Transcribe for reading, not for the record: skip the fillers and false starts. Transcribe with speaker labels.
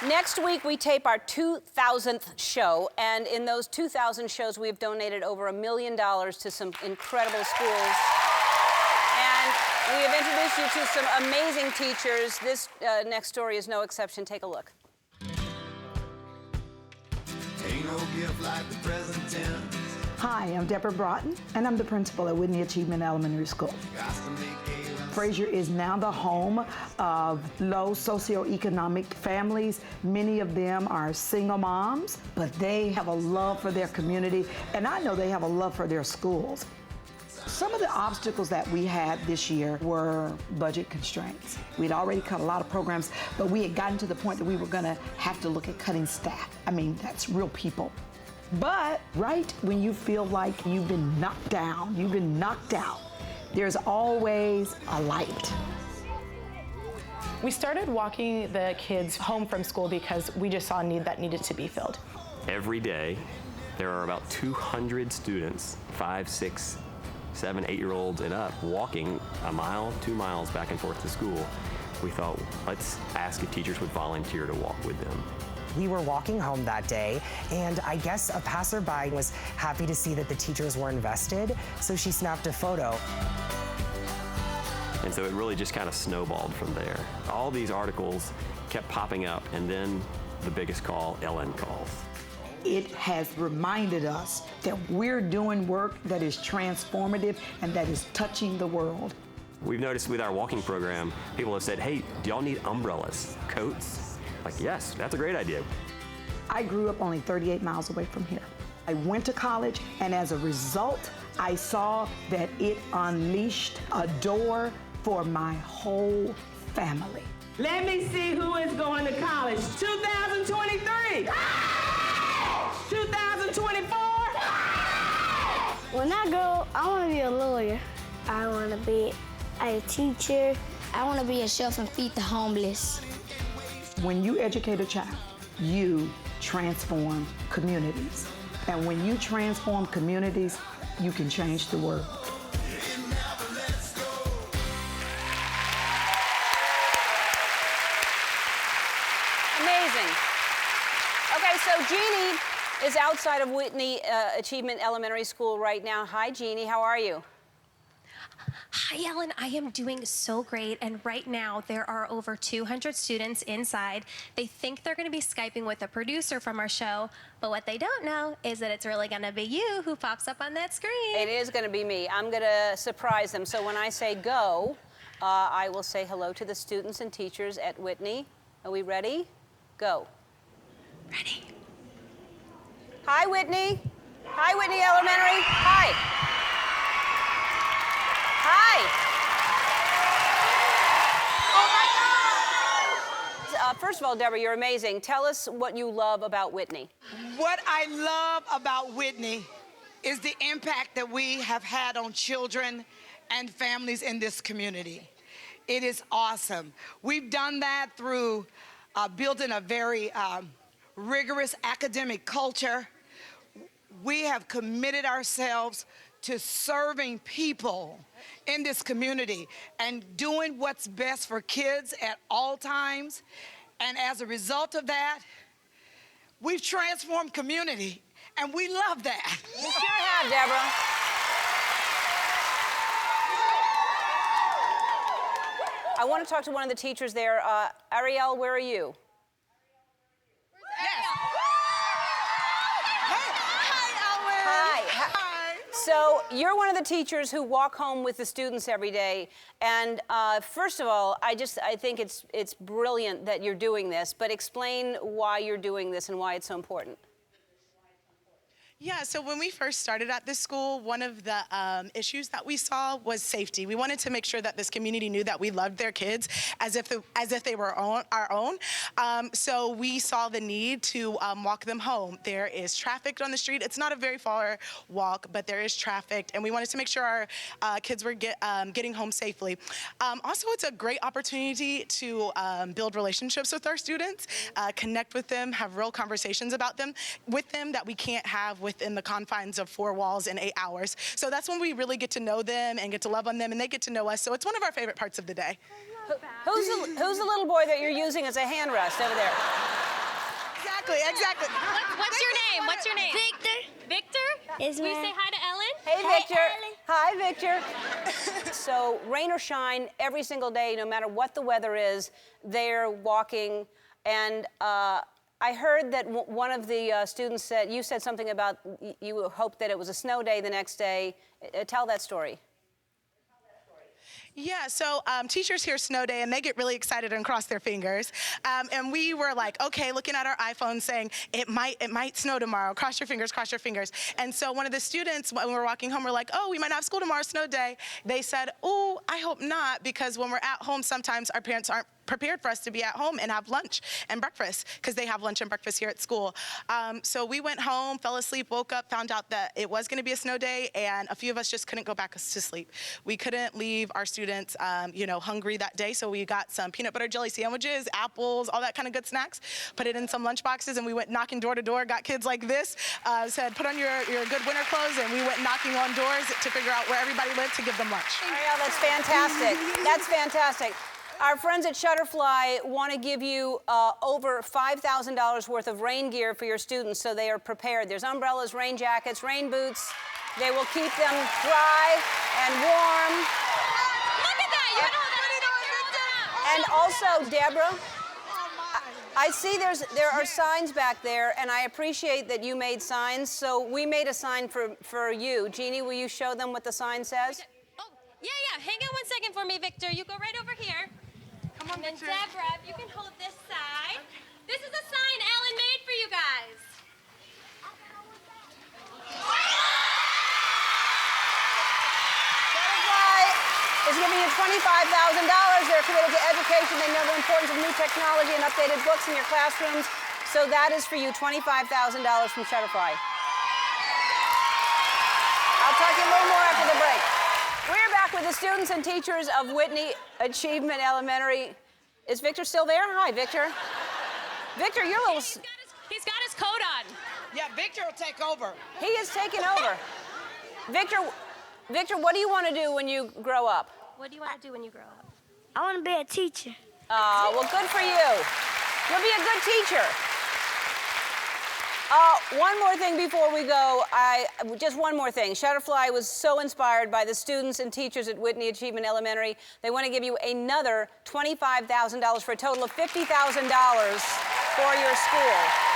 Speaker 1: Next week, we tape our 2000th show, and in those 2000 shows, we've donated over $1 million to some incredible schools. And we have introduced you to some amazing teachers. This next story is no exception. Take a look.
Speaker 2: Ain't no gift like the present tense.
Speaker 3: Hi, I'm Deborah Broughton, and I'm the principal at Whitney Achievement Elementary School. Fraser is now the home of low socioeconomic families. Many of them are single moms, but they have a love for their community, and I know they have a love for their schools. Some of the obstacles that we had this year were budget constraints. We'd already cut a lot of programs, but we had gotten to the point that we were gonna have to look at cutting staff. I mean, that's real people. But right when you feel like you've been knocked down, you've been knocked out, there's always a light.
Speaker 4: We started walking the kids home from school because we just saw a need that needed to be filled.
Speaker 5: Every day, there are about 200 students, 5, 6, 7, 8-year-olds and up, walking a mile, 2 miles back and forth to school. We thought, let's ask if teachers would volunteer to walk with them.
Speaker 6: We were walking home that day, and I guess a passerby was happy to see that the teachers were invested, so she snapped a photo.
Speaker 5: And so it really just kind of snowballed from there. All these articles kept popping up, and then the biggest call, Ellen calls.
Speaker 3: It has reminded us that we're doing work that is transformative and that is touching the world.
Speaker 5: We've noticed with our walking program, people have said, hey, do y'all need umbrellas, coats? Like, yes, that's a great idea.
Speaker 3: I grew up only 38 miles away from here. I went to college, and as a result, I saw that it unleashed a door for my whole family.
Speaker 7: Let me see who is going to college. 2023! 2024!
Speaker 8: When I grow, I want to be a lawyer. I want to be a teacher. I want to be a chef and feed the homeless.
Speaker 3: When you educate a child, you transform communities. And when you transform communities, you can change the world.
Speaker 1: Amazing. Okay, so Jeannie is outside of Whitney Achievement Elementary School right now. Hi, Jeannie, how are you?
Speaker 9: Hi, Ellen. I am doing so great, and right now there are over 200 students inside. They think they're going to be Skyping with a producer from our show, but what they don't know is that it's really going to be you who pops up on that screen.
Speaker 1: It is going to be me. I'm going to surprise them. So when I say go, I will say hello to the students and teachers at Whitney. Are we ready? Go.
Speaker 9: Ready?
Speaker 1: Hi, Whitney. Hi, Whitney Elementary. Hi. Hi. Oh my God! First of all, Deborah, you're amazing. Tell us what you love about Whitney.
Speaker 10: What I love about Whitney is the impact that we have had on children and families in this community. It is awesome. We've done that through building a very rigorous academic culture. We have committed ourselves to serving people in this community and doing what's best for kids at all times. And as a result of that, we've transformed community, and we love that.
Speaker 1: You sure have, Deborah. I want to talk to one of the teachers there. Ariel, where are you? So you're one of the teachers who walk home with the students every day, and first of all, I think it's brilliant that you're doing this, but explain why you're doing this and why it's so important.
Speaker 4: Yeah, so when we first started at this school, one of the issues that we saw was safety. We wanted to make sure that this community knew that we loved their kids as if they were our own. So we saw the need to walk them home. There is traffic on the street. It's not a very far walk, but there is traffic, and we wanted to make sure our kids were getting home safely. Also, it's a great opportunity to build relationships with our students, connect with them, have real conversations about them with them that we can't have within the confines of 4 walls in 8 hours. So that's when we really get to know them and get to love on them, and they get to know us. So it's one of our favorite parts of the day.
Speaker 1: Who's the little boy that you're using as a hand rest over there?
Speaker 4: Exactly.
Speaker 9: What's your name? What's your name?
Speaker 8: Victor.
Speaker 9: Victor?
Speaker 8: Yes,
Speaker 9: Will you
Speaker 8: ma'am.
Speaker 9: say hi to Ellen?
Speaker 1: Hey,
Speaker 8: Hi,
Speaker 1: Victor.
Speaker 8: Ellie.
Speaker 1: Hi, Victor. So, rain or shine, every single day, no matter what the weather is, they're walking. And I heard that one of the students said, you said something about you hoped that it was a snow day the next day. Tell that story.
Speaker 4: Yeah, so teachers hear snow day and they get really excited and cross their fingers. And we were like, okay, looking at our iPhones saying, it might snow tomorrow, cross your fingers, cross your fingers. And so one of the students, when we were walking home, we're like, oh, we might not have school tomorrow, snow day. They said, oh, I hope not, because when we're at home, sometimes our parents aren't prepared for us to be at home and have lunch and breakfast, because they have lunch and breakfast here at school. So we went home, fell asleep, woke up, found out that it was gonna be a snow day, and a few of us just couldn't go back to sleep. We couldn't leave our students, hungry that day, so we got some peanut butter jelly sandwiches, apples, all that kind of good snacks, put it in some lunch boxes, and we went knocking door to door, got kids like this, said, put on your good winter clothes, and we went knocking on doors to figure out where everybody lived to give them lunch.
Speaker 1: Ariel, that's fantastic. That's fantastic. Our friends at Shutterfly want to give you over $5,000 worth of rain gear for your students so they are prepared. There's umbrellas, rain jackets, rain boots. They will keep them dry and warm.
Speaker 9: Look at that!
Speaker 1: And also, Deborah, I see there are signs back there, and I appreciate that you made signs. So we made a sign for you. Jeannie, will you show them what the sign says?
Speaker 9: Oh, yeah. Hang on 1 second for me, Victor. You go right over here.
Speaker 4: Come on,
Speaker 9: And
Speaker 4: Victor.
Speaker 9: then Deborah, if you can hold this side. This is a sign Ellen made for you guys.
Speaker 1: Shutterfly is giving you $25,000. They're committed to education. They know the importance of new technology and updated books in your classrooms. So that is for you, $25,000 from Shutterfly. I'll talk to you a little more after the break. We're back with the students and teachers of Whitney Achievement Elementary. Is Victor still there? Hi, Victor. Victor, you're a little...
Speaker 9: He's got his coat on.
Speaker 10: Yeah, Victor will take over.
Speaker 1: He is taking over. Victor, what do you want to do when you grow up?
Speaker 9: What do you want to do when you grow up?
Speaker 8: I want to be a teacher.
Speaker 1: Well, good for you. You'll be a good teacher. One more thing before we go. Just one more thing. Shutterfly was so inspired by the students and teachers at Whitney Achievement Elementary. They want to give you another $25,000 for a total of $50,000 for your school.